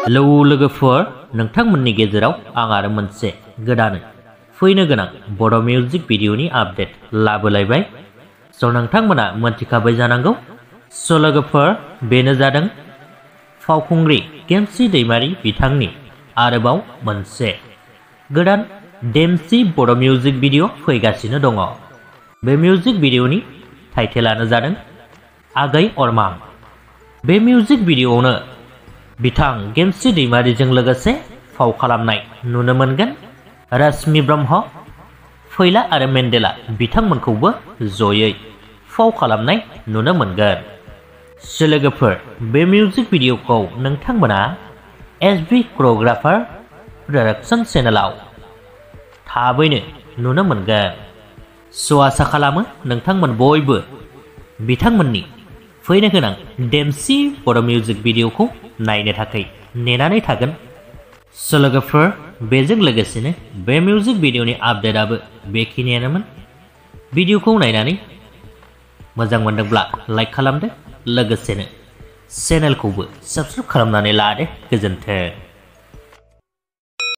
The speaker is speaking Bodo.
हेलौ लोगोफोर, नोंथांमोननि गेजेराव आं आरो मोनसे गोदानै फैनो गोनां बड' मिउजिक भिडिअनि आपडेट लाबोलायबाय। स' नोंथांमोना मोनथिखाबाय जानांगौ। स' लोगोफोर, बेनो जादों फावखुंग्रि गेमस्रि दैमारि बिथांनि आरोबाव मोनसे गोदान देमसि बड' मिउजिक भिडिअ फैगासिनो दङ। बे मिउजिक भिडिअनि टाइटेलानो जादों आगै अरमां। बे मिउजिक भिडिअआवनो बिथां गेमस्रि दैमारिजों लोगोसे फाव खालामनाय नुनो मोनगोन रास्मि ब्रह्म, फैला आरो मेन्देला बिथांमोनखौबो जयै फाव खालामनाय नुनो मोनगोन। लोगोफोर, बे मिउजिक भिडिअखौ नोंथांमोना AGwi कोरियोग्राफार प्रडाक्शन चेनेलाव थाबैनो नुनो मोनगोन। स' आसा खालामो नोंथांमोन बयबो बिथांमोननि फैनो गोनां देमसि बड' मिउजिक भिडिअखौ नायनो थाखाय नेनानै थागोन। स' लोगोफोर, बेजों लोगोसेनो बे मिउजिक भिडिअनि आपडेटआबो बेखिनियानोमोन। भिडिअखौ नायनानै मोजां मोनदोंब्ला लाइक खालामदो, लोगोसेनो चेनेलखौबो साबस्क्राइब खालामनानै लादो। गोजोन्थों।